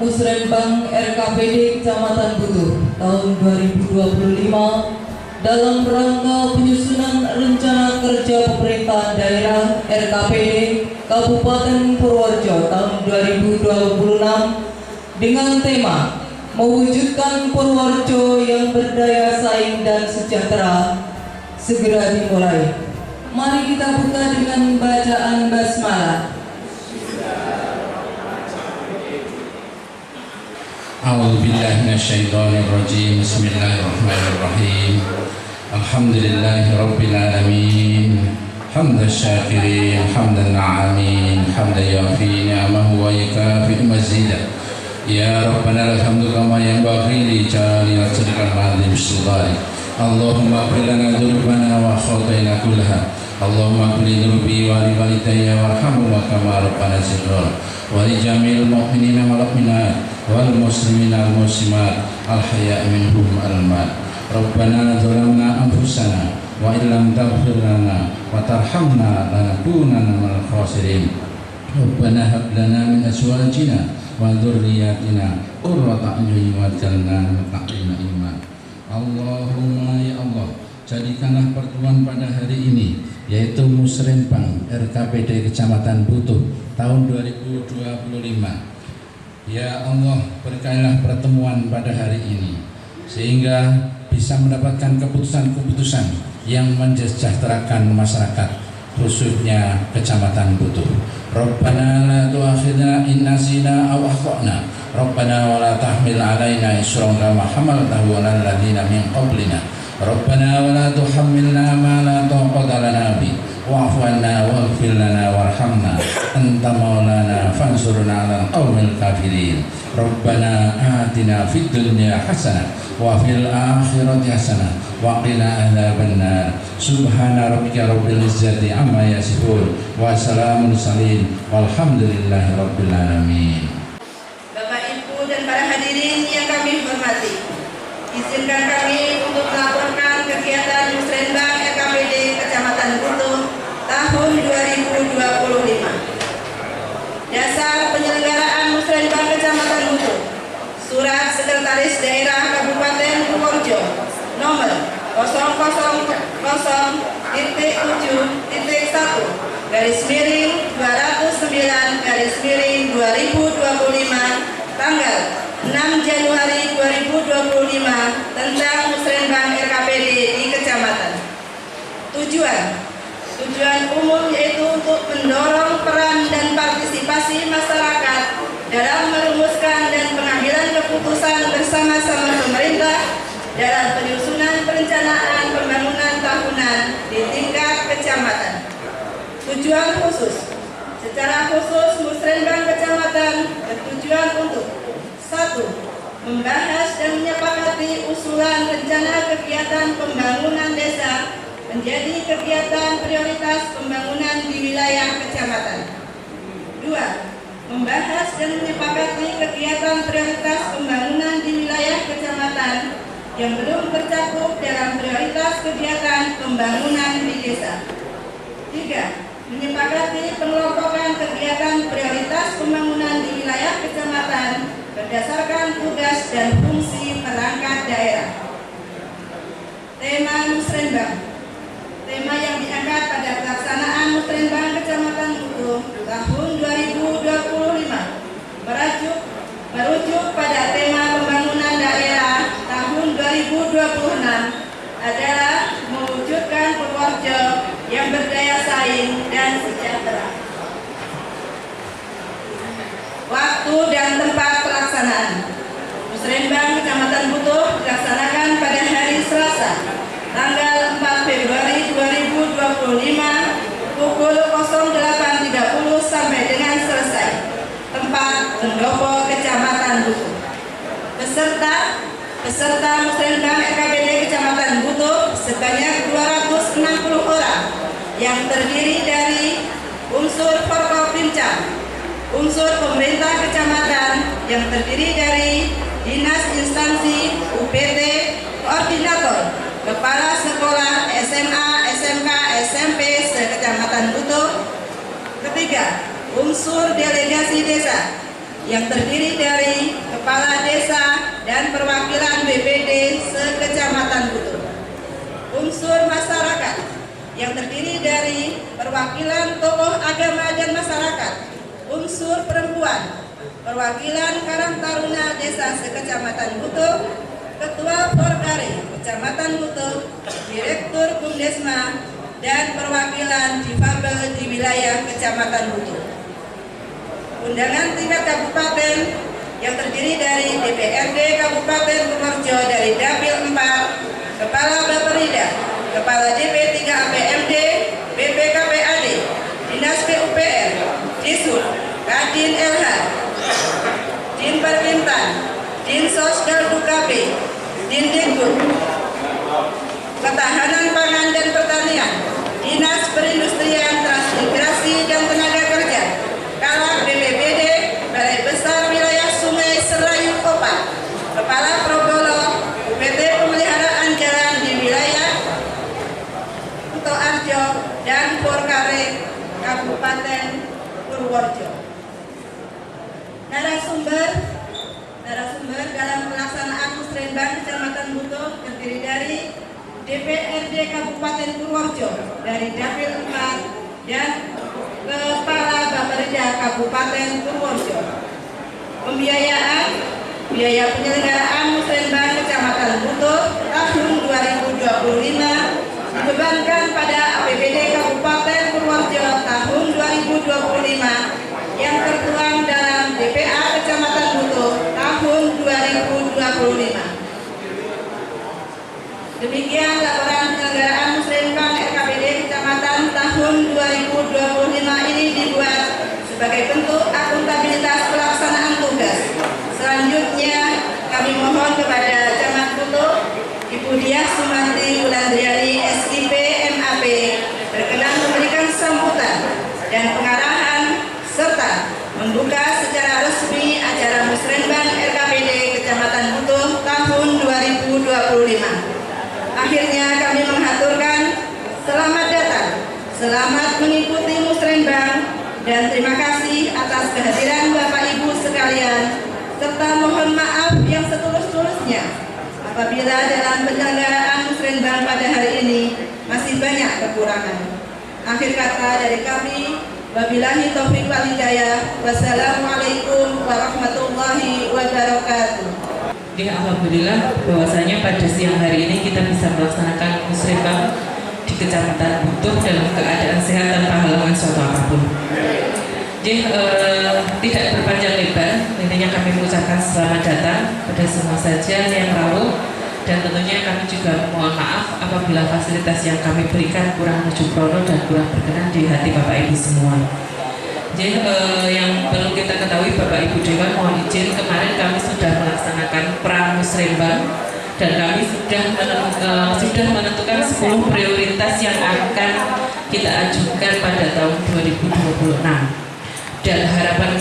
Musrembang RKPD Kecamatan Butuh tahun 2025 dalam rangka penyusunan rencana kerja pemerintahan daerah RKPD Kabupaten Purworejo tahun 2026 dengan tema mewujudkan Purworejo yang berdaya saing dan sejahtera segera dimulai. Mari kita buka dengan bacaan basmalah. A'udzu billahi minasyaitonir rajim. Bismillahirrahmanirrahim. Alhamdulillahi rabbil alamin. Hamdan syakirin, hamdan na'amin, hamdan yafi ni'amahu wa yakafi mazidah. Ya Rabbana alhamdu kama yanbaghi li jalali wajhikal azim sultani. Allahumma ighfir lana dzunubana wa khataina kullaha. Allahumma ighfir li dzunubi wa li walidayya warhamhuma kama rabbana shighran. Wa li jami'il mu'minina wal mu'minat wal muslimina wal muslimat al hayya minhum al mat. Rabbana zalamna anfusana wa illam taghfir lana wa tarhamna lanakunanna minal khasirin. Rabbana hab lana min azwajina wa dzurriyyatina qurrata a'yunin waj'alna lil muttaqina imama. Allahumma ya Allah, jadikanlah pertemuan pada hari ini yaitu Musrembang RKPD Kecamatan Butuh tahun 2025. Ya Allah, berkailah pertemuan pada hari ini sehingga bisa mendapatkan keputusan-keputusan yang mensejahterakan masyarakat khususnya Kecamatan Butuh. Rabbana la tu'akhidna in nasina aw akhtana. Rabbana wa la tahmil 'alaina isran kama hamaltahu 'alal ladzina min qablina. Rabbana wa la tuhammilna ma la taqata lana bi. Wa'fu 'anna waghfir lana warhamna anta maulana fansurna 'alal qaumil kafirin. Rabbana atina fid dunya hasanah wa fil akhirati hasanah wa qina adzabannar. Subhana rabbika rabbil izzati amma yasifun wa salamun mursalin walhamdulillahi rabbil alamin. Bapak, Ibu, dan para hadirin yang kami hormati, izinkan kami untuk melaporkan kegiatan Musrembang RKPD Kecamatan Butuh tahun 2025. Dasar penyelenggaraan Musrembang Kecamatan Butuh, Surat Sekretaris Daerah Kabupaten Purworejo nomor 000.1/209/2025 tanggal 6 Januari 2025 tentang Musrembang RKPD di Kecamatan. Tujuan umum yaitu untuk mendorong peran dan partisipasi masyarakat dalam merumuskan dan pengambilan keputusan bersama-sama pemerintah dalam penyusunan perencanaan pembangunan tahunan di tingkat kecamatan. Tujuan khusus. Secara khusus, Musrembang Kecamatan bertujuan untuk 1. Membahas dan menyepakati usulan rencana kegiatan pembangunan desa menjadi kegiatan prioritas pembangunan di wilayah kecamatan. 2. Membahas dan menyepakati kegiatan prioritas pembangunan di wilayah kecamatan yang belum tercakup dalam prioritas kegiatan pembangunan di desa. 3. Menyepakati pengelompokan kegiatan prioritas pembangunan di wilayah kecamatan berdasarkan tugas dan fungsi perangkat daerah. Tema Musrembang. Tema yang diangkat pada pelaksanaan Musrembang Kecamatan Butuh tahun 2025 merujuk pada tema pembangunan daerah tahun 2026 adalah mewujudkan Purworejo yang berdaya saing dan sejahtera. Waktu dan tempat pelaksanaan. Musrembang Kecamatan Butuh dilaksanakan pada hari Selasa tanggal 4 Februari 2025 pukul 08.30 sampai dengan selesai. Tempat Pendopo Kecamatan Butuh. Peserta Musrembang RKPD Kecamatan Butuh sebanyak 260 orang yang terdiri dari unsur Forkopimda, unsur pemerintah kecamatan yang terdiri dari dinas instansi, UPT, koordinator, kepala sekolah SMA, SMK, SMP se-Kecamatan Butuh. Ketiga, unsur delegasi desa yang terdiri dari Kepala Desa dan perwakilan BPD se-Kecamatan Butuh. Unsur masyarakat yang terdiri dari perwakilan tokoh agama dan masyarakat, unsur perempuan, perwakilan Karang Taruna Desa se-Kecamatan Butuh, Ketua Porkari Kecamatan Butuh, Direktur Bumdesma, dan perwakilan difabel di wilayah Kecamatan Butuh. Undangan tingkat kabupaten yang terdiri dari DPRD Kabupaten Purworejo dari Dapil 4, Kepala Bapperida, Kepala DP 3 APMD, BPKPAD, Dinas PUPR, Disub, Kadin LH, Din Permintan, Din Sosdal Dukcapil, Din Dikbud, Ketahanan Pangan dan Pertanian, Dinas Perindustrian, Transmigrasi dan Tenaga Kerja, Kalak BPBD, Balai Besar Wilayah Sungai Serayu Kopa, Kepala Progolo, UPT Pemeliharaan Jalan di wilayah Kuto Arjo, dan Porkare Kabupaten Purworejo. Narasumber dalam pelaksanaan musrenbang Kecamatan Butuh terdiri dari DPRD Kabupaten Purworejo dari Dapil 4 dan Kepala Bapperida Kabupaten Purworejo. Biaya penyelenggaraan musrenbang Kecamatan Butuh tahun 2025 dibebankan pada APBD Kabupaten Purworejo tahun 2025 yang tertuang dalam DPA Kecamatan Butuh tahun 2025. Demikian laporan penyelenggaraan musrenbang RKPD Kecamatan tahun 2025 ini dibuat sebagai bentuk akuntabilitas pelaksanaan tugas. Selanjutnya kami mohon kepada Camat Butuh Ibu Diah Sumanti Wulandriani SIP MAP berkenan memberikan sambutan dan pengarahan serta membuka secara resmi acara musrenbang RKPD Kecamatan Butuh tahun 2025. Akhirnya kami mengaturkan selamat datang, selamat mengikuti musrenbang, dan terima kasih atas kehadiran Bapak Ibu sekalian, serta mohon maaf yang setulus-tulusnya apabila dalam penyelenggaraan musrenbang pada hari ini masih banyak kekurangan. Akhir kata dari kami, wabillahi taufiq wal hidayah. Wassalamualaikum warahmatullahi wabarakatuh. Alhamdulillah bahwasanya pada siang hari ini kita bisa melaksanakan musrenbang di Kecamatan Butuh dalam keadaan sehat tanpa halangan suatu apapun. Jadi tidak berpanjang lebar, intinya kami mengucapkan selamat datang pada semua saja yang rawuh, dan tentunya kami juga mohon maaf apabila fasilitas yang kami berikan kurang sempurna dan kurang berkenan di hati Bapak Ibu semua. Jadi yang perlu kita ketahui Bapak Ibu Dewan, mohon izin, kemarin kami sudah melaksanakan pramusrenbang dan kami sudah menentukan 10 prioritas yang akan kita ajukan pada tahun 2026. Dan harapan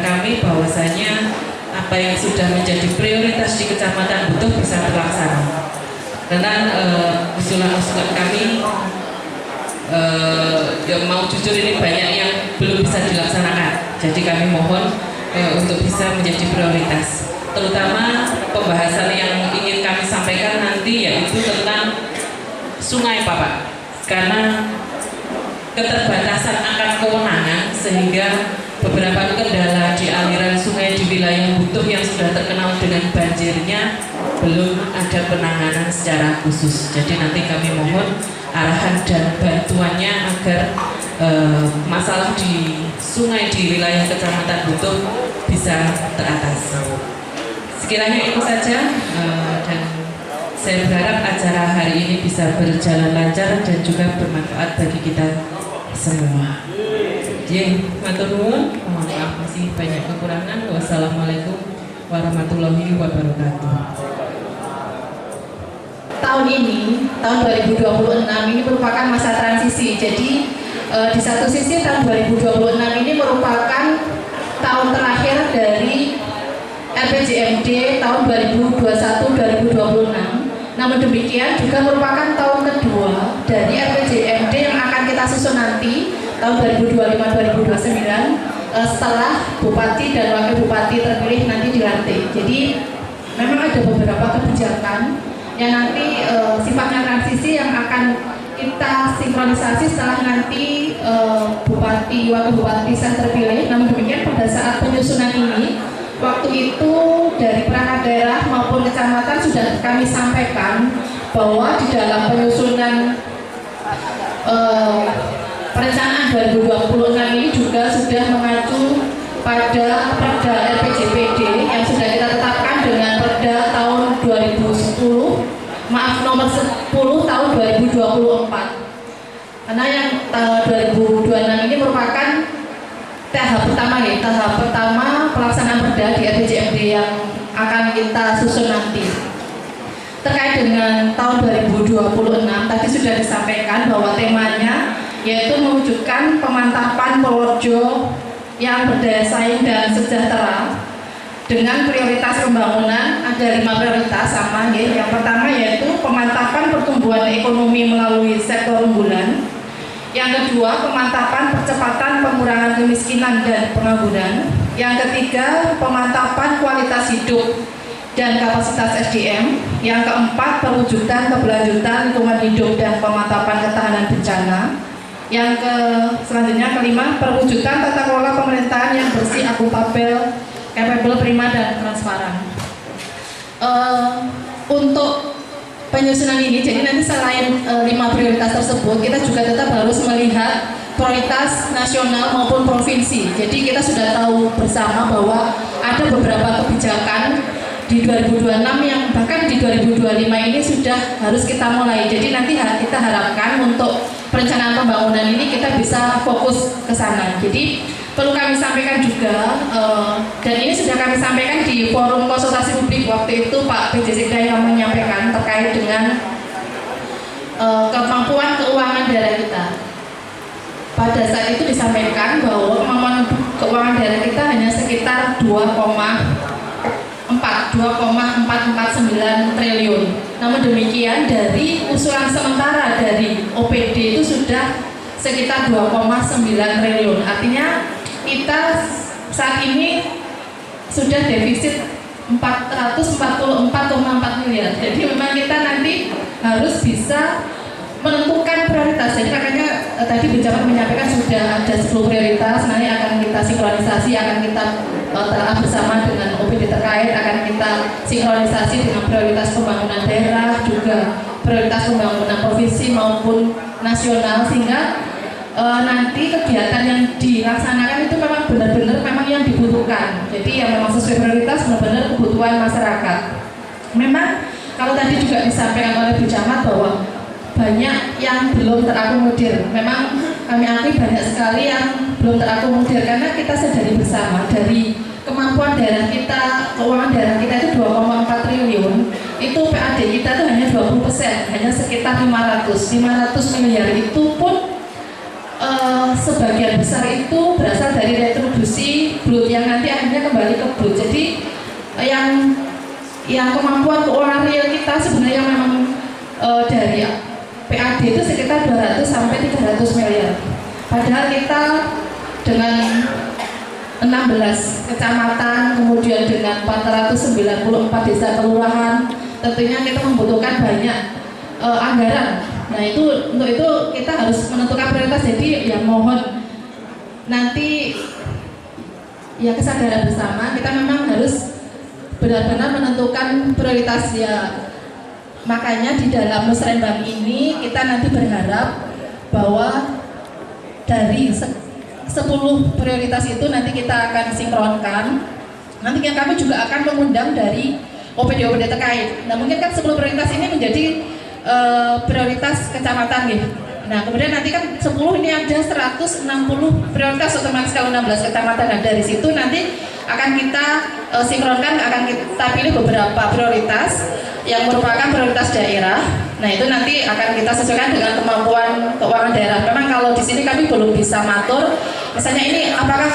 kami bahwasanya apa yang sudah menjadi prioritas di Kecamatan Butuh bisa terlaksana. Karena usulan-usulan kami yang mau jujur ini banyak yang belum bisa dilaksanakan. Jadi kami mohon untuk bisa menjadi prioritas. Terutama pembahasan yang ingin kami sampaikan nanti yaitu tentang sungai Bapak. Karena keterbatasan akan kewenangan sehingga beberapa kendala di aliran sungai di wilayah Butuh yang sudah terkenal dengan banjirnya belum ada penanganan secara khusus. Jadi nanti kami mohon arahan dan bantuannya agar masalah di sungai di wilayah Kecamatan Butuh bisa teratasi. Sekiranya itu saja, dan saya berharap acara hari ini bisa berjalan lancar dan juga bermanfaat bagi kita semua. Jadi, matur nuwun, mohon maaf masih banyak kekurangan. Wassalamualaikum warahmatullahi wabarakatuh. Tahun ini, tahun 2026 ini merupakan masa transisi. Jadi di satu sisi tahun 2026 ini merupakan tahun terakhir dari RPJMD tahun 2021-2026. Namun demikian juga merupakan tahun kedua dari RPJMD yang akan kita susun nanti tahun 2025-2029 setelah bupati dan wakil bupati terpilih nanti dilantik. Jadi memang ada beberapa kebijakan yang nanti sifatnya transisi yang akan kita sinkronisasi setelah nanti bupati, wakil bupati saya terpilih. Namun demikian pada saat penyusunan ini, waktu itu dari perangkat daerah maupun kecamatan sudah kami sampaikan bahwa di dalam penyusunan perencanaan 2026 ini juga sudah mengacu pada Perda RPJPD yang sudah kita tetapkan dengan Perda tahun 2010, nomor 10 tahun 2024. Karena yang 2026 ini merupakan tahap pertama pelaksanaan Perda di RPJMD yang akan kita susun nanti. Terkait dengan tahun 2026 tadi sudah disampaikan bahwa temanya yaitu mewujudkan pemantapan Purworejo yang berdaya saing dan sejahtera dengan prioritas pembangunan. Ada 5 prioritas sama ya. Yang pertama yaitu pemantapan pertumbuhan ekonomi melalui sektor unggulan. Yang kedua, pemantapan percepatan pengurangan kemiskinan dan pengangguran. Yang ketiga, pemantapan kualitas hidup dan kapasitas SDM. Yang keempat, perwujudan keberlanjutan lingkungan hidup dan pemantapan ketahanan bencana. Yang selanjutnya kelima, perwujudan tata kelola pemerintahan yang bersih, akuntabel, capable, prima, dan transparan. Untuk penyusunan ini, jadi nanti selain 5 prioritas tersebut, kita juga tetap harus melihat prioritas nasional maupun provinsi. Jadi kita sudah tahu bersama bahwa ada beberapa kebijakan di 2026 yang bahkan di 2025 ini sudah harus kita mulai. Jadi nanti kita harapkan untuk perencanaan pembangunan ini kita bisa fokus ke sana. Jadi perlu kami sampaikan juga, dan ini sudah kami sampaikan di forum konsultasi publik waktu itu Pak PJ Sekda yang menyampaikan terkait dengan kemampuan keuangan daerah kita. Pada saat itu disampaikan bahwa kemampuan keuangan daerah kita hanya sekitar 2,449 triliun. Namun demikian dari usulan sementara dari OPD itu sudah sekitar 2,9 triliun. Artinya kita saat ini sudah defisit 444,4 miliar. Jadi memang kita nanti harus bisa menentukan prioritas. Jadi makanya tadi pejabat menyampaikan sudah ada 10 prioritas. Nanti akan kita sinkronisasi, akan kita telah bersama dengan OPD terkait, akan kita sinkronisasi dengan prioritas pembangunan daerah, juga prioritas pembangunan provinsi maupun nasional, sehingga nanti kegiatan yang dilaksanakan itu memang benar-benar memang yang dibutuhkan. Jadi yang memang sesuai prioritas, benar-benar kebutuhan masyarakat. Memang kalau tadi juga disampaikan oleh Bu Camat bahwa banyak yang belum terakomodir. Memang kami akui banyak sekali yang belum terakomodir karena kita sadari bersama dari kemampuan daerah kita, keuangan daerah kita itu 2,4 triliun. Itu PAD kita itu hanya 20%, hanya sekitar 500 miliar. Itu pun sebagian besar itu berasal dari retribusi brut yang nanti akhirnya kembali ke brut. Jadi yang kemampuan keuangan real kita sebenarnya memang dari PAD itu sekitar 200 sampai 300 miliar. Padahal kita dengan 16 kecamatan, kemudian dengan 494 desa kelurahan, tentunya kita membutuhkan banyak anggaran. Nah untuk itu kita harus menentukan prioritas. Jadi ya mohon nanti ya kesadaran bersama kita memang harus benar-benar menentukan prioritas ya. Makanya di dalam musrenbang ini kita nanti berharap bahwa dari 10 prioritas itu nanti kita akan sinkronkan. Nanti kami juga akan mengundang dari OPD-OPD terkait. Nah mungkin kan 10 prioritas ini menjadi prioritas kecamatan gitu. Nah kemudian nanti kan 10 ini ada 160 prioritas otomatis kalau 16 kecamatan. Nah dari situ nanti akan kita sinkronkan, akan kita pilih beberapa prioritas yang merupakan prioritas daerah. Nah itu nanti akan kita sesuaikan dengan kemampuan keuangan daerah. Memang kalau di sini kami belum bisa matur, misalnya ini apakah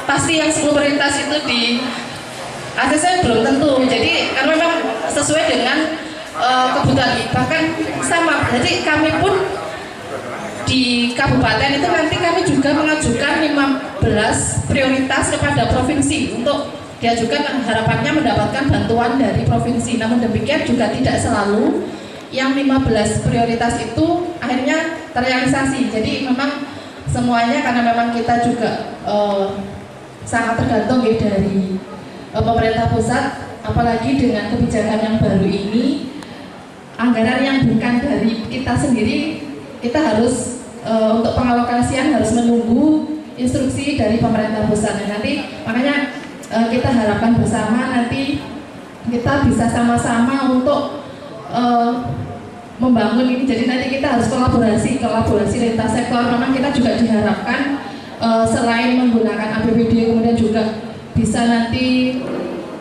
pasti yang 10 prioritas itu di ACC belum tentu. Jadi karena memang sesuai dengan kebutuhan, bahkan sama. Jadi kami pun di kabupaten itu nanti kami juga mengajukan 5 prioritas kepada provinsi untuk diajukan, harapannya mendapatkan bantuan dari provinsi. Namun demikian juga tidak selalu yang 15 prioritas itu akhirnya terrealisasi. Jadi memang semuanya karena memang kita juga sangat tergantung ya dari pemerintah pusat, apalagi dengan kebijakan yang baru ini, anggaran yang bukan dari kita sendiri, kita harus untuk pengalokasian harus menunggu instruksi dari pemerintah pusat. Nanti makanya kita harapkan bersama nanti kita bisa sama-sama untuk membangun ini. Jadi nanti kita harus kolaborasi lintas sektor. Memang kita juga diharapkan selain menggunakan APBD, kemudian juga bisa nanti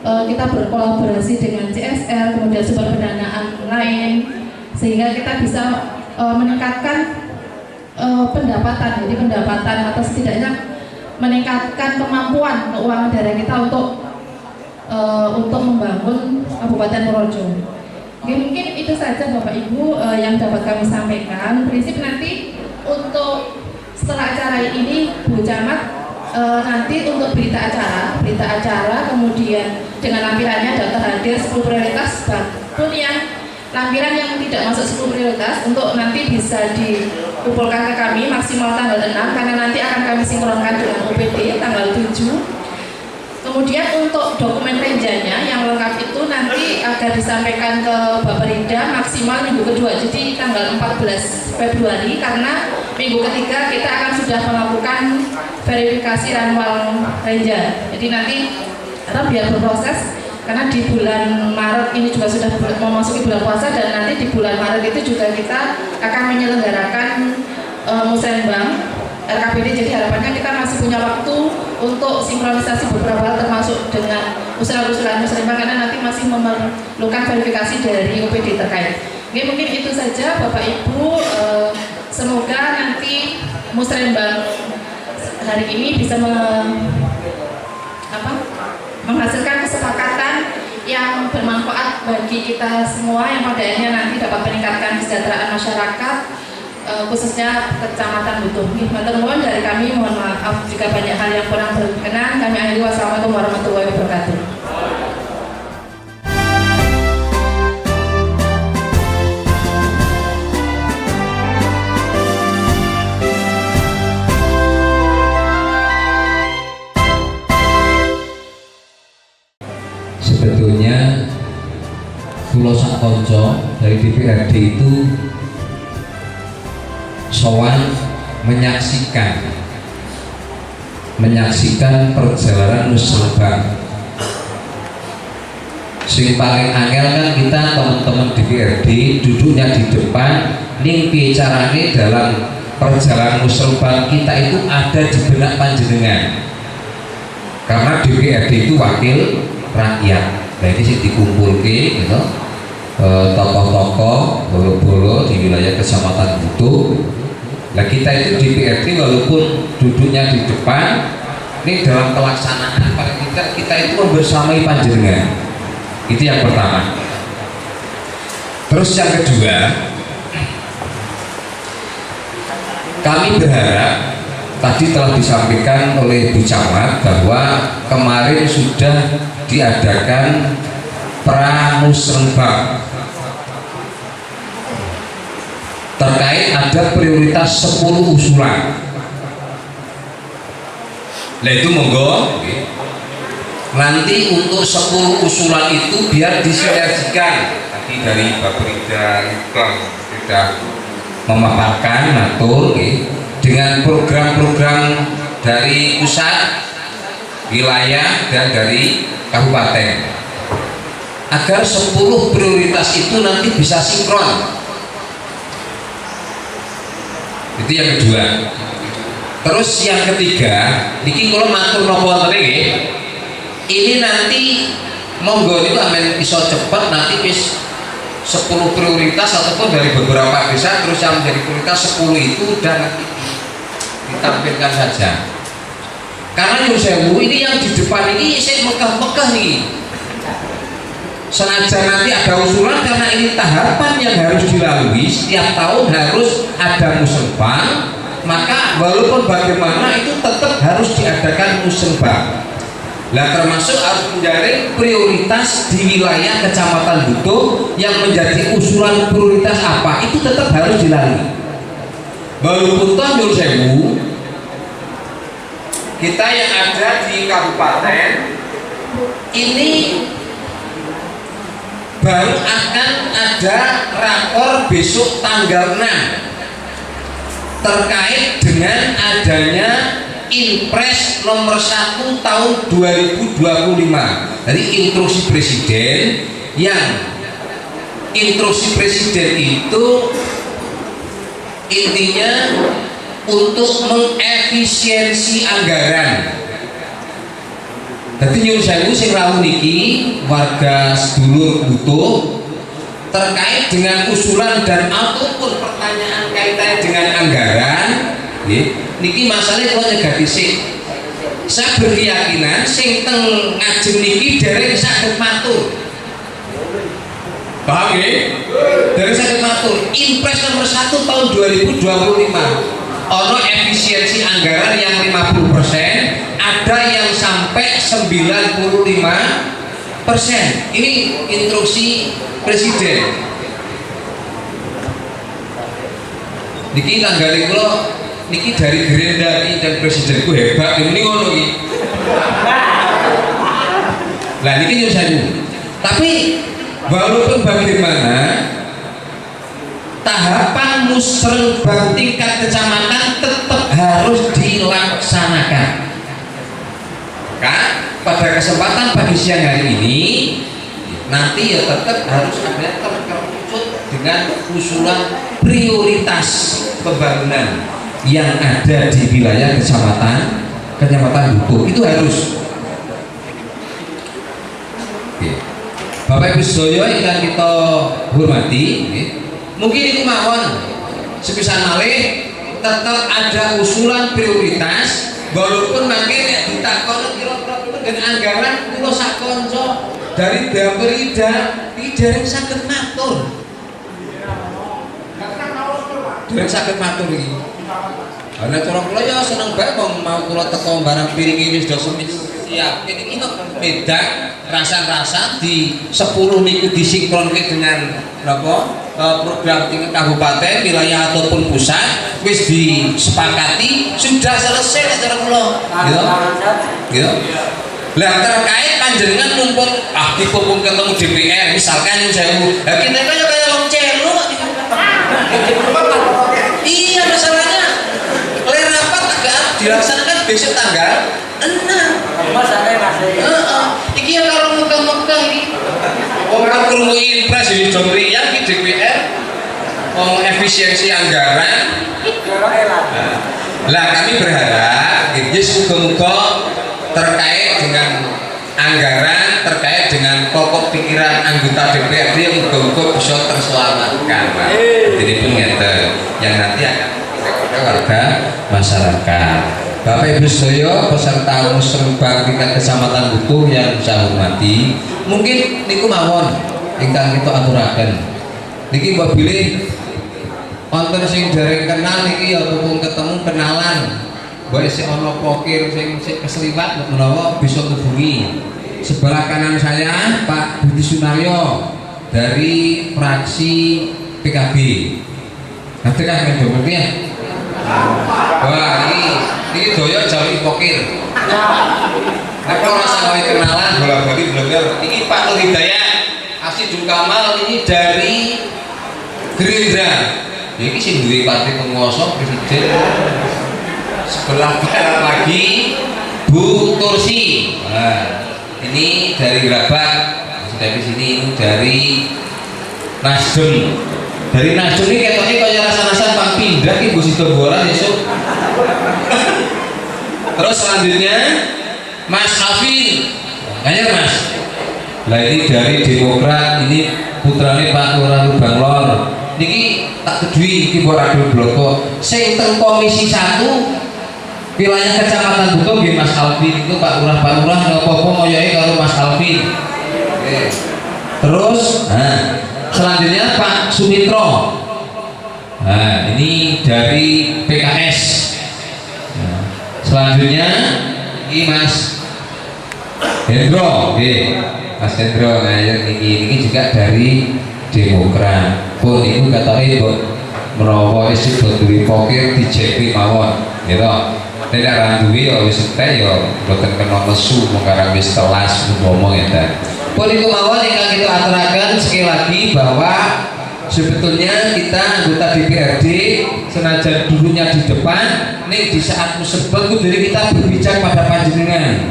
kita berkolaborasi dengan CSR, kemudian sumber pendanaan lain, sehingga kita bisa meningkatkan pendapatan. Jadi pendapatan atau setidaknya meningkatkan kemampuan keuangan daerah kita untuk membangun Kabupaten Purworejo. Oke, mungkin itu saja Bapak Ibu yang dapat kami sampaikan. Prinsip nanti untuk setelah acara ini Bu Camat nanti untuk berita acara kemudian dengan lampirannya daftar hadir 10 prioritas, bahkan yang lampiran yang tidak masuk 10 prioritas untuk nanti bisa dikumpulkan ke kami maksimal tanggal 6 karena nanti akan kami sinkronkan dengan UPD tanggal 7. Kemudian untuk dokumen renjanya yang lengkap itu nanti akan disampaikan ke Baperinda maksimal minggu kedua, jadi tanggal 14 Februari, karena minggu ketiga kita akan sudah melakukan verifikasi ranwal renja. Jadi nanti biar berproses, karena di bulan Maret ini juga sudah memasuki bulan puasa, dan nanti di bulan Maret itu juga kita akan menyelenggarakan musrenbang RKPD. Jadi harapannya kita masih punya waktu untuk sinkronisasi beberapa hal termasuk dengan usulan-usulan musrenbang, karena nanti masih memerlukan verifikasi dari UPD terkait. Oke, mungkin itu saja Bapak Ibu. Semoga nanti musrenbang hari ini bisa menghasilkan kesepakatan yang bermanfaat bagi kita semua, yang pada akhirnya nanti dapat meningkatkan kesejahteraan masyarakat, khususnya Kecamatan Butuh. Matur nuwun dari kami, mohon maaf jika banyak hal yang kurang berkenan. Kami akhiri, wassalamualaikum warahmatullahi wabarakatuh. Sebetulnya Kulo sak konco dari DPRD itu sowan menyaksikan perjalanan musrenbang. Sing paling angel kan kita teman-teman DPRD duduknya di depan, ning piye carane dalam perjalanan musrenbang kita itu ada di benak panjenengan, karena DPRD itu wakil rakyat. Nah ini sih dikumpulke gitu, tokoh-tokoh bolo-bolo di wilayah Kecamatan Butuh. Nah kita itu DPRD walaupun duduknya di depan, ini dalam pelaksanaan paling tidak kita itu membersamai panjenengan. Itu yang pertama. Terus yang kedua, kami berharap, tadi telah disampaikan oleh Bu Camat bahwa kemarin sudah diadakan pramusrenbang terkait ada prioritas 10 usulan. Nah itu monggo nanti untuk 10 usulan itu biar disinergikan. Tadi dari Baperinda sudah memaparkan matur dengan program-program dari pusat, wilayah, dan dari kabupaten, agar 10 prioritas itu nanti bisa sinkron. Itu yang kedua. Terus yang ketiga, niki kalau matur nopo ini nanti monggo itu amen iso cepat, nanti wis 10 prioritas ataupun dari beberapa desa terus yang menjadi prioritas 10 itu dan ditampilkan saja. Karena Nyun Sewu ini yang di depan ini saya megah-megah nih. Sengaja nanti ada usulan karena ini tahapan yang harus dilalui, setiap tahun harus ada musrenbang, maka walaupun bagaimana itu tetap harus diadakan musembah. Nah, termasuk harus menjaring prioritas di wilayah Kecamatan Butuh yang menjadi usulan prioritas apa, itu tetap harus dilalui. Walaupun toh nyuwun sewu, kita yang ada di kabupaten ini baru akan ada rakor besok tanggal 6 terkait dengan adanya Impres nomor 1 tahun 2025. Jadi instruksi presiden, yang instruksi presiden itu intinya untuk mengefisiensi anggaran. Jadi nyuwun sewu sing rawuh niki warga sedulur Butuh terkait dengan usulan dan ataupun pertanyaan kaitannya dengan anggaran, niki masalahnya kalau nyegah dhisik. Saya berkeyakinan sing teng ngajeng niki dereng saged matur. Paham nggih? Dereng saged matur. Impres nomor 1 tahun 2025. Ono efisiensi anggaran yang 50%, ada yang sampai 95%. Ini instruksi presiden. Niki tanggali kula niki dari Gerindra ini dan presidenku hebat, ini ngono iki. Lah niki nyuwun sewu. Tapi walaupun bagaimana tahapan musrenbang tingkat kecamatan tetap harus dilaksanakan. Kan pada kesempatan pagi siang hari ini nanti ya tetap harus ada terwujud dengan usulan prioritas pembangunan yang ada di wilayah kecamatan Butuh, itu harus. Bapak Ibu sedaya yang kita hormati, mungkin itu mawon sepisan malih tetap ada usulan prioritas, walaupun mungkin ditakon kira-kira dengan anggaran kula sak kanca dari Baperida iki dereng saged matur. Dereng saged matur iki. Karena cara kula ya seneng bae wong mau kula teko barang piring iki wis do siap. Ini beda rasa-rasa di 10 niku disinkronke dengan program tingkat kabupaten, wilayah ataupun pusat wis disepakati, sudah selesai cara kula. Gitu. Lah terkait panjenengan mumpung dipupung ketemu DPR misalkan yang saya kita kan kayak wong celo. Iya, masalahnya rapat agak dilaksanakan besok tanggal 6. Iki ya kalau muka-muka iki. Orang krungu Impres iki jomri yang di DPR ngomong efisiensi anggaran. Lah kami berharap muga-muga terkait dengan anggaran, terkait dengan pokok pikiran anggota DPRD yang muga-muga bisa terselamatkan. Jadi pun yang nanti akan warga masyarakat. Bapak Ibu sedaya peserta musrenbang tingkat kecamatan Butuh yang saya hormati, mungkin niku mawon ingkang kita aturaken. Niki mbok bilih wonten sing dereng kenal niki ya mumpung ketemu kenalan. Mbok isih ana pokir sing keseliwat menawa bisa hubungi. Sebelah kanan saya Pak Budi Sunaryo dari fraksi PKB. Nanti kan mencoba ya. Wah, ini doyo jauh pokir. Aku rasa kami kenalan bola-bali blogger. Ini Pak Nur Hidayat Asidul Kamal ini dari Gerindra. Ini sing duwe partai penguasa presiden. Sebelah kanan lagi Bu Tursi. Nah, ini dari Gerabak. Dari sini ini dari Nasdem. Dari Nasdem ini ketoknya kaya rasa-rasa Pak Pindrak Ibu Sidoboran besok. Terus selanjutnya Mas Afin, kayaknya Mas. Lah ini dari Demokrat, ini putrane Pak Lurah Banglor. Niki tak kedui iki Radul Bloko. Sing teng Komisi 1 wilayah Kecamatan Butuh nggih Mas Alvin itu Pak Lurah ngopo-opo moyoke karo Mas Alvin. Oke. Terus, selanjutnya Pak Sumitro. Nah, ini dari PKS. Selanjutnya Iki Mas Hendro, Mas Hendro, nah ini juga dari Demokrat. Pun itu katanya buat merawat isi buat duit pokir di JP mawon, gitu. Tidak randui ya wis teh ya boten kena nesu mengkarang wis telas ngomong ya. Pun itu mawon ingkang kita aturaken sekali lagi bahwa sebetulnya kita anggota DPRD senajan dulunya di depan, nih di saat musibah itu dari kita berbicara pada panjenengan.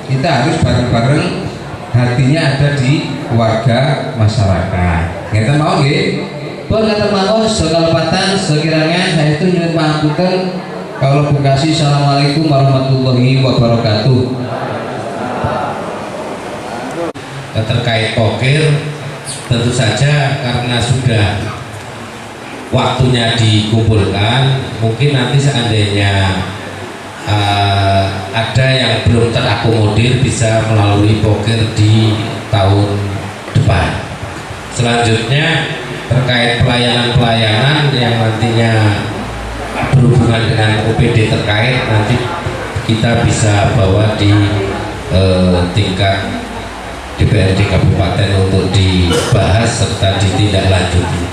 Kita harus bareng-bareng hatinya ada di warga masyarakat. Ngeten mau nggih? Pun ngeten mawon sekalipatan sekiranya saya itu nyuwun pangapunten kalau Bekasi. Assalamualaikum warahmatullahi wabarakatuh. Terkait pokir, tentu saja karena sudah waktunya dikumpulkan, mungkin nanti seandainya ada yang belum terakomodir bisa melalui pokir di tahun depan. Selanjutnya terkait pelayanan-pelayanan yang nantinya berhubungan dengan OPD terkait, nanti kita bisa bawa di tingkat DPRD Kabupaten untuk dibahas serta ditindaklanjuti.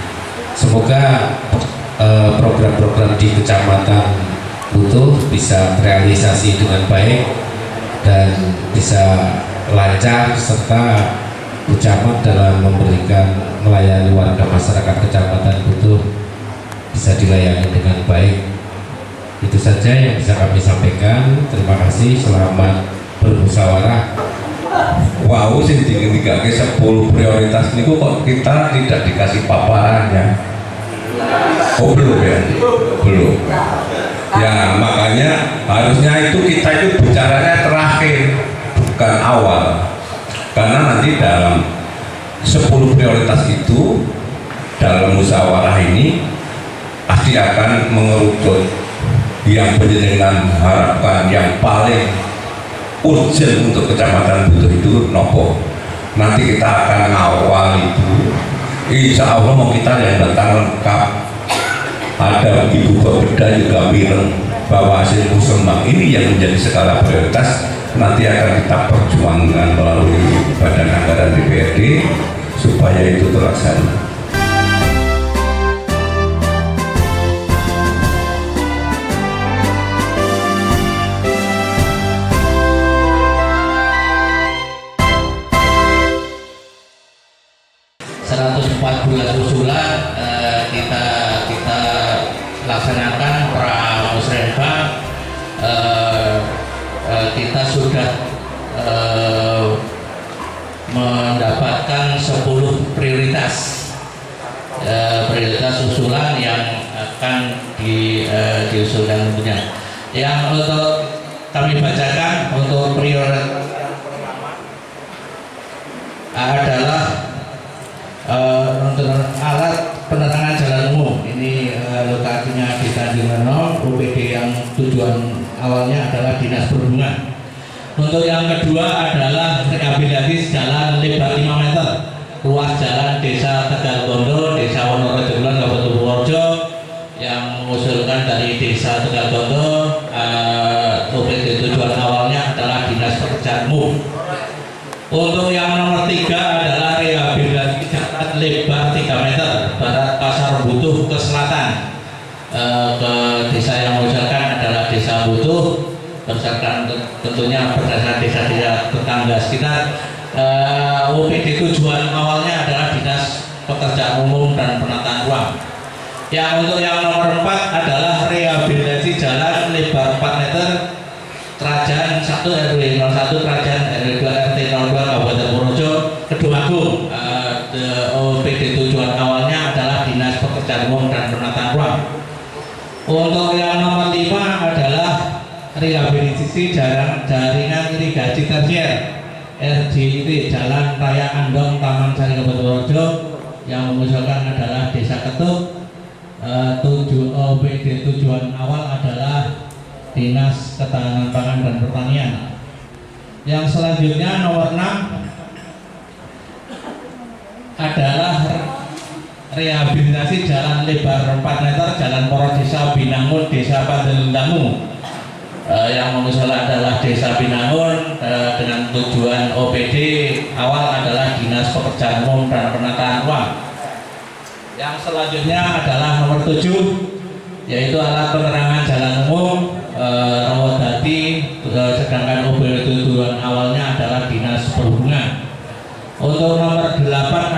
Semoga program-program di kecamatan Butuh bisa terrealisasi dengan baik dan bisa lancar, serta Camat dalam memberikan melayani warga masyarakat Kecamatan Butuh bisa dilayani dengan baik. Itu saja yang bisa kami sampaikan. Terima kasih, selamat bermusyawarah. Wow, sing digegake 10 prioritas niku kok kita tidak dikasih paparannya. Oh belum ya? Belum. Ya makanya harusnya itu kita itu bicaranya terakhir, bukan awal. Karena nanti dalam 10 prioritas itu dalam musyawarah ini pasti akan mengerucut yang penjenengan harapkan yang paling urgent untuk Kecamatan Butuh itu nopo. Nanti kita akan ngawal itu. Insya Allah mau kita yang datang lengkap. Ada Ibu Bapeda juga bilang bahwa hasil musyawarah ini yang menjadi skala prioritas nanti akan kita perjuangkan melalui Badan Anggaran DPRD supaya itu terlaksana. usulan kita laksanakan pramusrenbang. Kita sudah mendapatkan 10 prioritas usulan yang akan diusulkan tentunya. Yang untuk kami bacakan untuk prioritas adalah untuk alat penerangan jalan umum. Ini lokasinya di Tanjung Renom, UPD yang tujuan awalnya adalah Dinas Perhubungan. Untuk yang kedua adalah rehabilitasi jalan lebar 5 meter, ruas jalan Desa Tegal Gondo, Desa Wonorejo Kulon, Kabupaten Purworejo, yang mengusulkan dari Desa Tegal Gondo. UPD tujuan awalnya adalah Dinas Pekerjaan Umum. Untuk yang nomor 3 adalah rehabilitasi jalan lebar 3 meter barat Pasar Butuh ke selatan. Ke desa yang mengusulkan adalah Desa Butuh, berdasarkan tentunya berdasarkan desa-desa tetangga sekitar. UPD tujuan awalnya adalah Dinas Pekerjaan Umum dan Penataan Ruang. Yang untuk yang nomor 4 adalah rehabilitasi jalan lebar 4 meter Kerajaan 1 RW 01, Kerajaan RW 2 RT 02 Kabupaten Purworejo, Kedungagung. OPD tujuan awalnya adalah Dinas Pekerjaan Umum dan Penataan Ruang. Untuk yang nomor 5 adalah rehabilitasi jaringan irigasi tersier RJIT Jalan Raya Andong Taman Sari Kabupaten Purworejo, yang mengusulkan adalah Desa Ketuk. OPD tujuan awal adalah Dinas Ketahanan Pangan dan Pertanian. Yang selanjutnya nomor 6 adalah rehabilitasi jalan lebar 4 meter Jalan Poro Desa Binangun, Desa Pandelendangu. yang mengusulkan adalah Desa Binangun dengan tujuan OPD awal adalah Dinas Pekerjaan Umum dan Penataan Ruang. Yang selanjutnya adalah nomor 7, yaitu alat penerangan jalan umum Rawodadi, sedangkan OPD tujuan awalnya adalah Dinas Perhubungan. Untuk nomor 8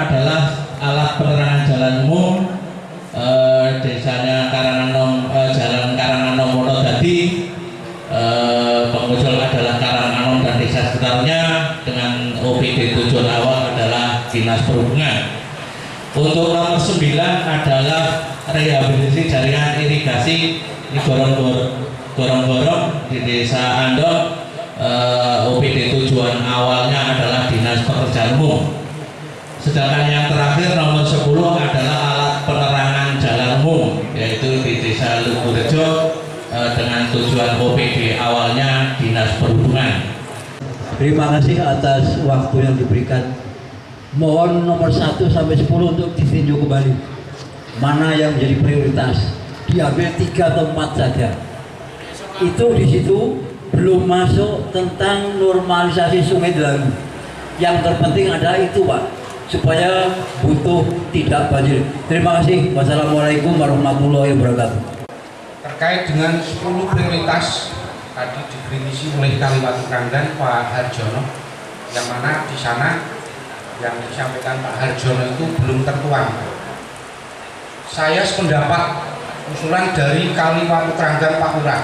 adalah alat penerangan jalan umum desanya Karanganom, Jalan Karanganom Wonodadi, pengusul adalah Karanganom dan desa sekitarnya, dengan OPD tujuan awal adalah Dinas Perhubungan. Untuk nomor 9 adalah rehabilitasi jaringan irigasi di gorong-gorong di Desa Andong, OPD tujuan awalnya adalah Dinas Pekerjaan Umum. Sedangkan yang terakhir nomor 10 adalah alat penerangan jalan umum, yaitu di Desa Lukurejo dengan tujuan OPD awalnya Dinas Perhubungan. Terima kasih atas waktu yang diberikan. Mohon nomor 1 sampai 10 untuk ditinjau kembali. Mana yang menjadi prioritas? Diambil 3 atau 4 saja. Itu di situ belum masuk tentang normalisasi Sungai Delagu. Yang terpenting adalah itu, Pak, supaya butuh tidak banjir. Terima kasih. Wassalamualaikum warahmatullahi wabarakatuh. Terkait dengan 10 prioritas tadi dikritisi oleh Kaliwatu Kranggan Pak Harjono, yang mana di sana yang disampaikan Pak Harjono itu belum tertuang. Saya sependapat usulan dari Kaliwatu Kranggan Pak Lurah.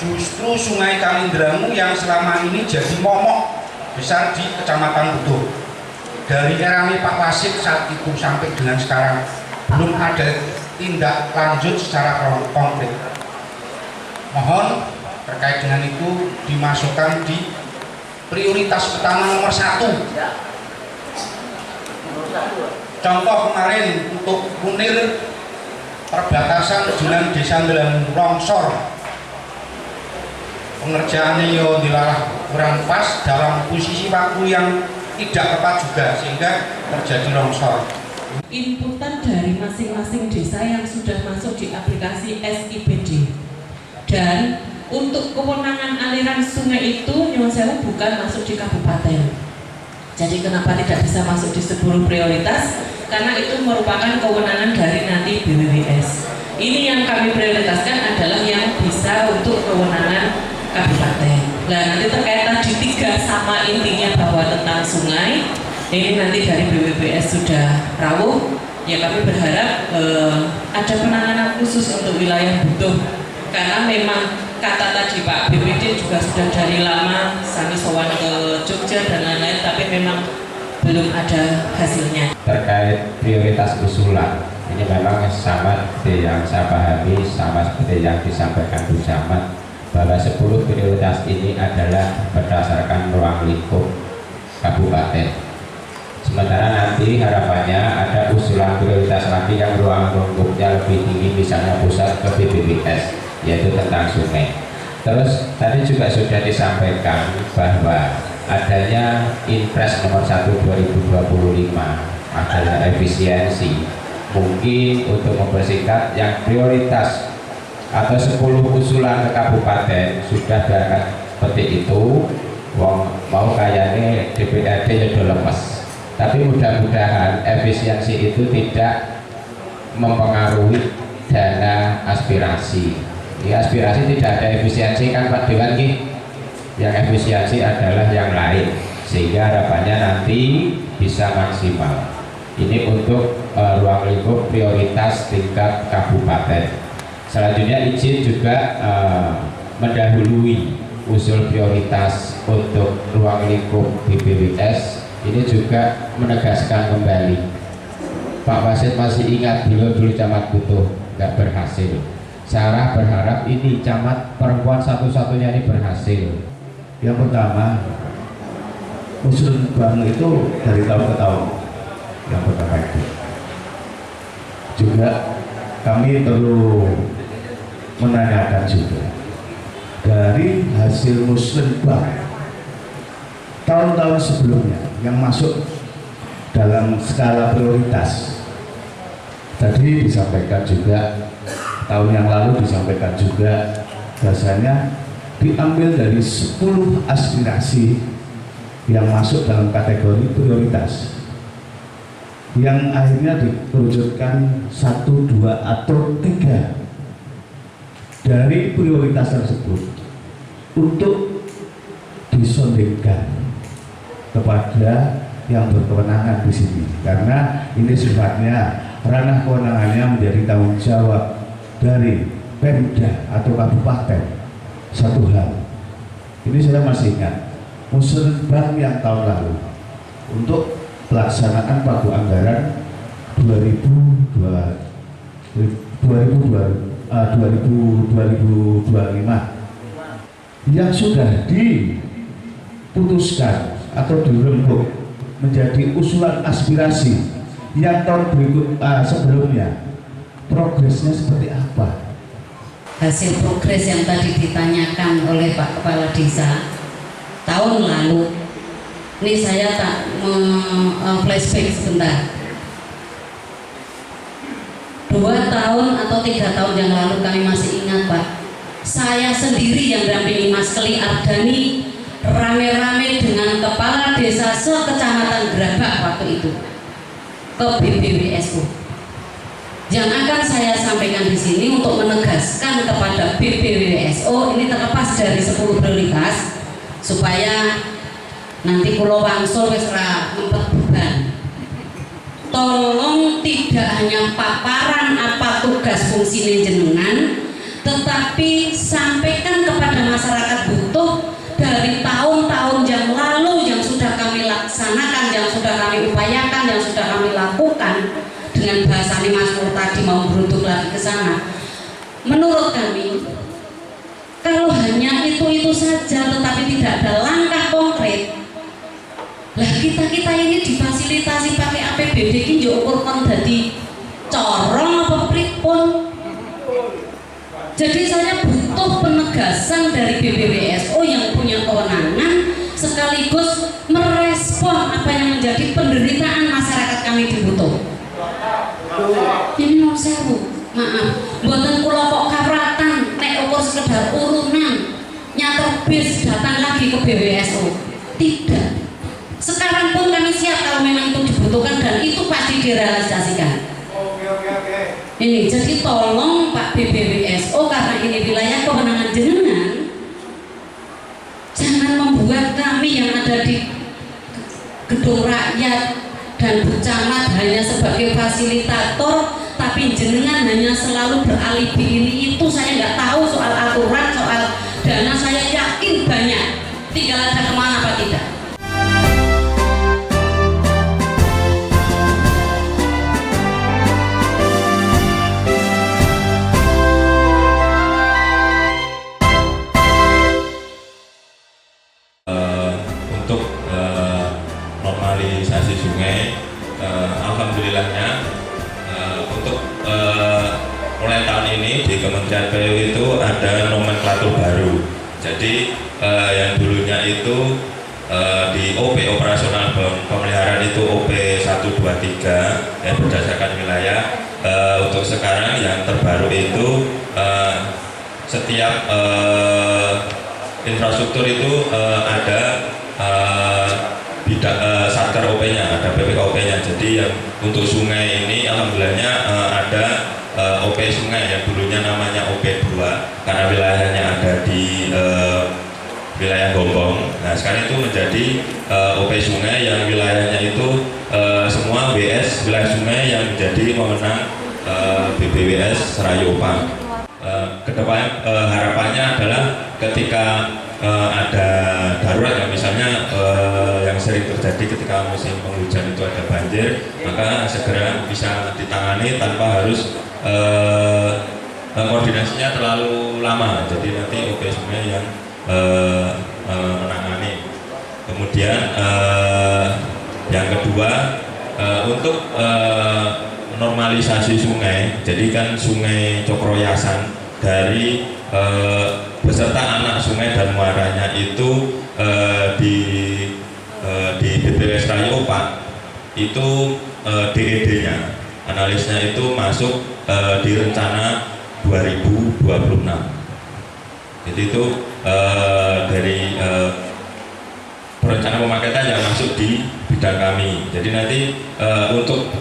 Justru Sungai Kalindramu yang selama ini jadi momok besar di Kecamatan Butuh. Dari era Pak Wasik saat itu sampai dengan sekarang belum ada tindak lanjut secara konkret. Mohon terkait dengan itu dimasukkan di prioritas utama nomor 1. Contoh kemarin untuk Kunir, perbatasan dengan Desa Ndelang longsor, pengerjaannya yo dilalah kurang pas dalam posisi waktu yang tidak tepat juga sehingga terjadi longsor. Inputan dari masing-masing desa yang sudah masuk di aplikasi SIPD, dan untuk kewenangan aliran sungai itu Nyuwun Sewu bukan masuk di kabupaten. Jadi kenapa tidak bisa masuk di 10 prioritas? Karena itu merupakan kewenangan dari nanti BWWS. Ini yang kami prioritaskan adalah yang bisa untuk kewenangan kabupaten. Nah, nanti terkait tadi 3 sama intinya bahwa tentang sungai, ini nanti dari BWBS sudah rawuh. Ya, kami berharap ada penanganan khusus untuk wilayah Butuh, karena memang kata tadi Pak BPD juga sudah dari lama kami sowan ke Jogja dan lain-lain, tapi memang belum ada hasilnya. Terkait prioritas usulan, ini memang sama seperti yang saya pahami, sama seperti yang disampaikan Bu Camat, bahwa 10 prioritas ini adalah berdasarkan ruang lingkup kabupaten. Sementara nanti harapannya ada usulan prioritas lagi yang ruang lingkupnya lebih tinggi, misalnya pusat ke BPBS, yaitu tentang sungai. Terus tadi juga sudah disampaikan bahwa adanya Inpres nomor 1 2025 adalah efisiensi. Mungkin untuk mempersingkat, yang prioritas atau 10 usulan ke kabupaten sudah berangkat seperti itu, wong mau kayaknya DPRD sudah lepas. Tapi mudah-mudahan efisiensi itu tidak mempengaruhi dana aspirasi. Ya, aspirasi tidak ada efisiensi kan Pak Dewan Ki? Yang efisiensi adalah yang lain, sehingga harapannya nanti bisa maksimal. Ini untuk ruang lingkup prioritas tingkat kabupaten. Selanjutnya izin juga mendahului usul prioritas untuk ruang lingkup BPWS. Ini juga menegaskan kembali, Pak Wasit masih ingat dulu Camat Butuh nggak berhasil. Sarah berharap ini camat perempuan satu-satunya ini berhasil. Yang pertama, usul bank itu dari tahun ke tahun. Yang pertama itu juga kami perlu menanyakan juga dari hasil Muslim Bank tahun-tahun sebelumnya yang masuk dalam skala prioritas. Tadi disampaikan juga, tahun yang lalu disampaikan juga, bahasanya diambil dari 10 aspirasi yang masuk dalam kategori prioritas, yang akhirnya dikerucutkan 1, 2, atau 3 dari prioritas tersebut untuk disondingkan kepada yang berkewenangan di sini, karena ini sifatnya ranah kewenangannya menjadi tanggung jawab dari Pemda atau kabupaten. Satu hal, ini saya masih ingat musrenbang yang tahun lalu untuk pelaksanaan pagu anggaran 2025 yang sudah diputuskan atau dirembuk menjadi usulan aspirasi yang tahun sebelumnya, progresnya seperti apa? Hasil progres yang tadi ditanyakan oleh Pak Kepala Desa tahun lalu, ini saya tak flashback sebentar. 2 tahun atau 3 tahun yang lalu kami masih ingat Pak, saya sendiri yang dampingi Mas Keli Ardani rame-rame dengan kepala desa sekecamatan Gerabak waktu itu ke BPWSO. Yang akan saya sampaikan di sini untuk menegaskan kepada BPWSO, ini terlepas dari 10 prioritas supaya nanti Pulau Wangsul wis ra ngempet beban. Tolong tidak hanya paparan apa tugas fungsi jenengan, tetapi sampaikan kepada masyarakat butuh dari tahun-tahun yang lalu yang sudah kami laksanakan, yang sudah kami upayakan, yang sudah kami lakukan. Dengan bahasa Mas Pur tadi mau beruntuk lagi ke sana. Menurut kami, kalau hanya itu saja tetapi tidak ada langkah konkret, lah kita ini difasilitasi pakai APBD ini yo ukur kon dadi corong apa pripun. Jadi saya butuh penegasan dari BPWSO yang punya kewenangan sekaligus merespon apa yang menjadi penderitaan masyarakat kami di Butuh. Ini mau sewu, maaf, buatan kula kok kapratan, nek ukur sekedar urunan, nyater bis datang lagi ke BWSO. Tidak. Sekarang pun kami siap kalau memang itu dibutuhkan dan itu pasti direalisasikan. Ini jadi tolong Pak BPWSO, karena ini wilayah kewenangan jenengan, jangan membuat kami yang ada di gedung rakyat dan Bu Camat hanya sebagai fasilitator, tapi jenengan hanya selalu beralibi ini itu. Saya nggak tahu soal aturan, soal dana, saya yakin banyak, tinggal ada kemana apa tidak. Untuk normalisasi sungai, alhamdulillahnya untuk mulai tahun ini di Kementerian PU itu ada nomenklatur baru. Jadi yang dulunya itu di OP operasional pemeliharaan itu OP 123 ya, berdasarkan wilayah. Untuk sekarang yang terbaru itu setiap infrastruktur itu ada satker OP-nya, ada PPKOP-nya. Jadi yang untuk sungai ini alhamdulillahnya ada OP sungai yang dulunya namanya OP2 karena wilayahnya ada di wilayah Gombong. Nah sekarang itu menjadi OP sungai yang wilayahnya itu semua WS wilayah sungai yang menjadi wewenang BPWS Serayopa. Kedepan harapannya adalah ketika ada darurat ya, misalnya yang sering terjadi ketika musim penghujan itu ada banjir, maka segera bisa ditangani tanpa harus koordinasinya terlalu lama. Jadi nanti OP sungai yang menangani. Kemudian yang kedua untuk normalisasi sungai, jadi kan Sungai Cokroyasan dari beserta anak sungai dan muaranya itu di BPWS Serayopa itu DED-nya, analisnya itu masuk di rencana 2026. Jadi itu dari perencanaan pemaketan yang masuk di bidang kami. Jadi nanti untuk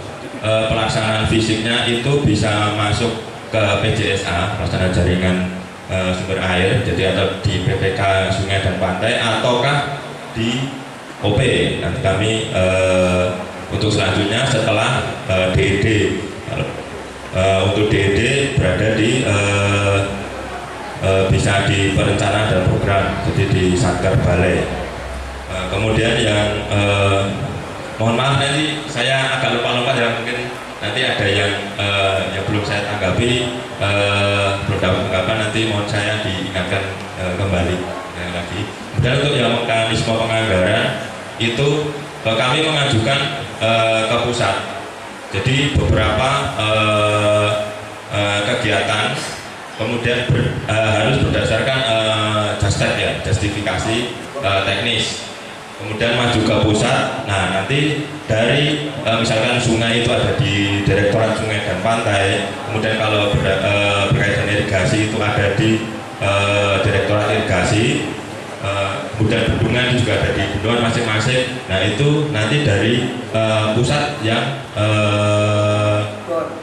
pelaksanaan fisiknya itu bisa masuk ke PJSA, pelaksanaan jaringan sumber air, jadi atau di PPK Sungai dan Pantai ataukah di OP. Nanti kami untuk selanjutnya setelah DED, untuk DED berada di bisa di perencanaan dan program, jadi di Satker Balai. Kemudian yang mohon maaf nanti saya agak lupa ya, mungkin nanti ada yang belum saya tanggapi, belum dapat tanggapan, nanti mohon saya diingatkan kembali lagi. Dan untuk yang mekanisme penganggaran itu kami mengajukan ke pusat. Jadi beberapa kegiatan kemudian harus berdasarkan justifikasi teknis. Kemudian maju ke pusat. Nah, nanti dari misalkan sungai itu ada di Direktorat Sungai dan Pantai, kemudian kalau berkaitan irigasi itu ada di Direktorat Irigasi, kemudian bendungan juga ada di bendungan masing-masing. Nah, itu nanti dari pusat yang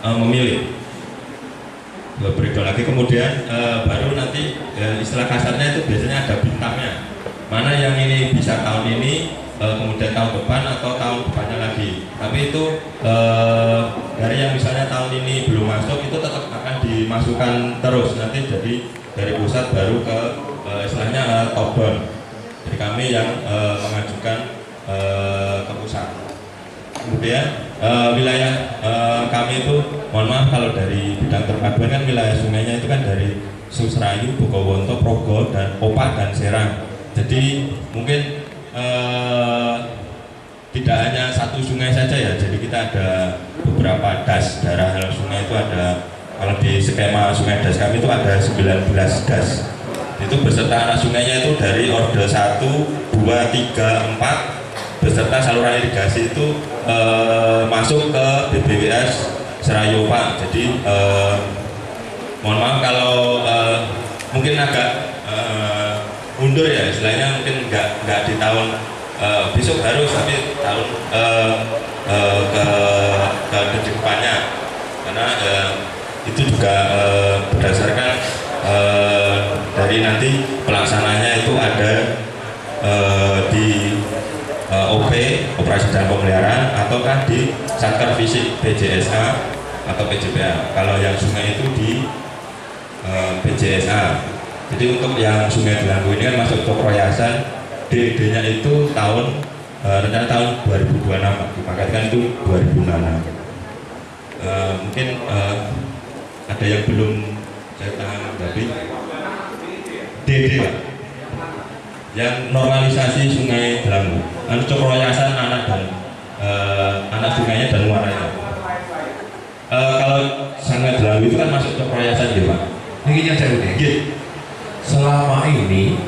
memilih. Breakdown lagi, kemudian baru nanti istilah kasarnya itu biasanya ada bintangnya. Mana yang ini bisa tahun ini, kemudian tahun depan atau tahun depannya lagi. Tapi itu dari yang misalnya tahun ini belum masuk itu tetap akan dimasukkan terus nanti, jadi dari pusat baru ke istilahnya top down. Jadi kami yang mengajukan ke pusat. Kemudian wilayah kami itu, mohon maaf kalau dari bidang terpaduan kan wilayah sungainya itu kan dari Susrayu, Bogowonto, Progo, dan Opak dan Serang. Jadi mungkin tidak hanya satu sungai saja ya, jadi kita ada beberapa das daerah sungai itu ada, kalau di skema sungai das kami itu ada 19 das. Itu beserta anak sungainya itu dari orde 1, 2, 3, 4 beserta saluran irigasi itu masuk ke BBWS Serayopa. Jadi mohon maaf kalau mungkin agak mundur ya, istilahnya mungkin nggak di tahun besok harus, tapi tahun ke depannya, karena itu juga berdasarkan dari nanti pelaksananya itu ada di OP, operasi dan pemeliharaan, ataukah di Satker Fisik PJSA atau PJPA. Kalau yang sungai itu di PJSA. Jadi untuk yang Sungai Delanggu ini kan masuk ke Proyasan, DD-nya itu rencana tahun 2026, dipaketkan itu 2006. Mungkin ada yang belum saya tanggapi. DD Pak, yang normalisasi Sungai Delanggu, untuk Proyasan anak sungainya dan muaranya. Kalau Sungai Delanggu itu kan masuk ke Proyasan ya Pak. Ini yang saya udah. Selama ini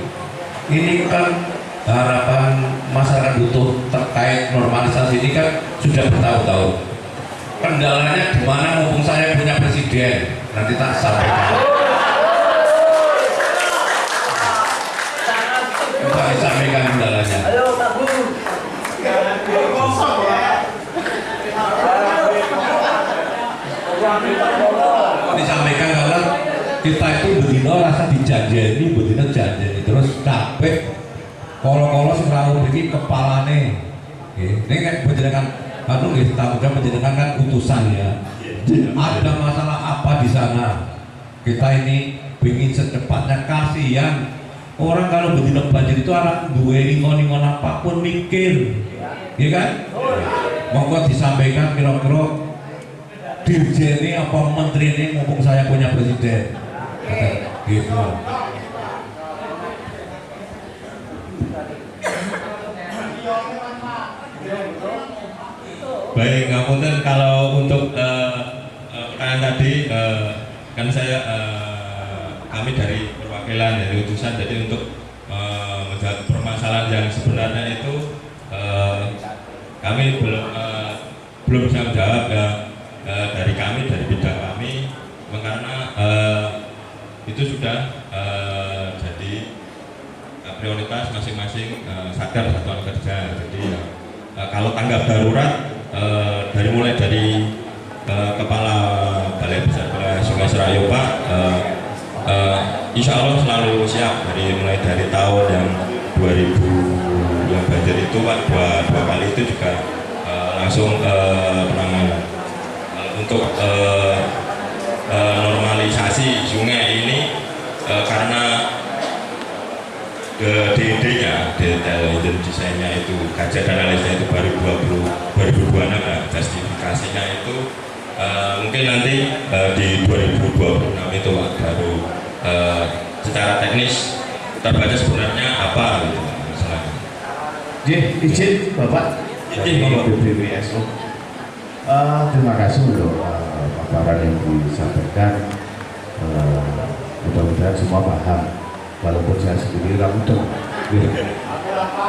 kan harapan masyarakat butuh terkait normalisasi ini kan sudah bertahun-tahun. Kendalanya di mana, mumpung saya punya presiden, nanti tak sampaikan. Coba disampaikan kendalanya. Ayo Pak Bu. Disampaikan karena kita itu begitu rasa dijanjeni, begitu janjeni terus capek. Kalau selalu begini kepalane, ini kan penjenengan, tanggung jawab penjenengan kan utusan ya. Ada masalah apa di sana? Kita ini ingin secepatnya, kasihan orang kalau begitu banjir itu anak dua ingon apapun mikir, ya kan? Monggo disampaikan kira-kira dirjen ini apa menteri ini, mumpung saya punya presiden. Gitu. Baik, ngapunten kalau untuk pertanyaan tadi kan saya kami dari perwakilan dari utusan, jadi untuk menjawab permasalahan yang sebenarnya itu kami belum bisa menjawab dari kami, dari bidang kami, karena itu sudah jadi prioritas masing-masing sadar satuan kerja. Jadi kalau tanggap darurat mulai dari Kepala Balai Besar Sungai Serayu Pak, insya Allah selalu siap mulai dari tahun yang 2000 yang banjir itu Pak, dua kali itu juga langsung penanganan untuk normalisasi sungai ini karena DD-nya, detail desainnya itu kajian dan analisnya itu baru 2026 nah, justifikasinya itu mungkin nanti di 2026 itu Pak, baru secara teknis terbaca sebenarnya apa gitu masalahnya. Izin Bapak Izin Bapak BBWSO. Terima kasih untuk paparan yang disampaikan. Mudah-mudahan semua paham, walaupun saya sendiri ramudeng.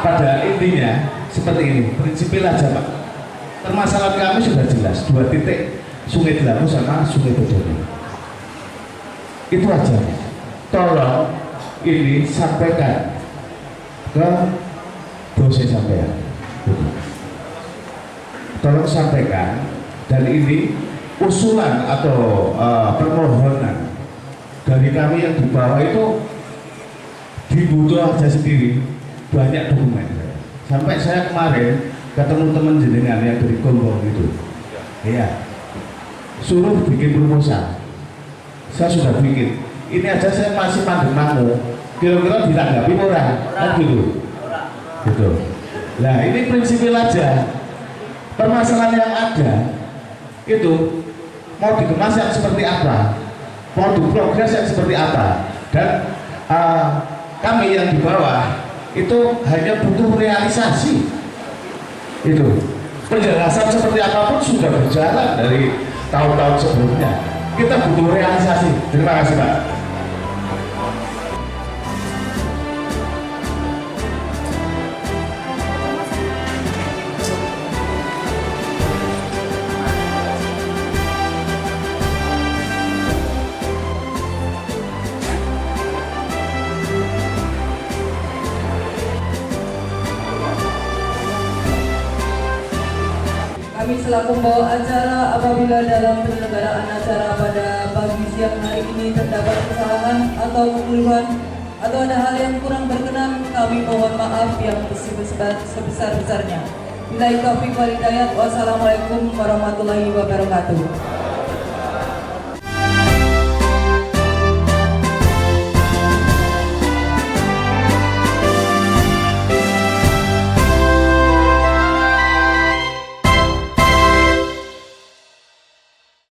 Pada intinya seperti ini, prinsipil aja Pak. Permasalahan kami sudah jelas, 2 titik, Sungai Delamu sama Sungai Bodoni. Itu aja. Tolong ini sampaikan ke dosen sampean. Tolong sampaikan, dan ini usulan atau permohonan dari kami yang di bawah itu dibutuh aja sendiri banyak dokumen. Sampai saya kemarin ketemu teman jenengan yang dari Gombong itu, ya suruh bikin proposal. Saya sudah bikin. Ini aja saya masih mandek-mandek. Kira-kira ditanggapi murah, kan gitu. Gitu. Nah ini prinsipil aja. Permasalahan yang ada itu mau dikemas yang seperti apa, mau diprogres yang seperti apa, dan kami yang di bawah itu hanya butuh realisasi. Itu penjelasan seperti apapun sudah berjalan dari tahun-tahun sebelumnya. Kita butuh realisasi. Terima kasih Pak. Kami selaku pembawa acara, apabila dalam penyelenggaraan acara pada pagi siang hari ini terdapat kesalahan atau kekeliruan atau ada hal yang kurang berkenan, kami mohon maaf yang sebesar-besarnya. Billahi taufiq wal hidayah. Wassalamualaikum warahmatullahi wabarakatuh.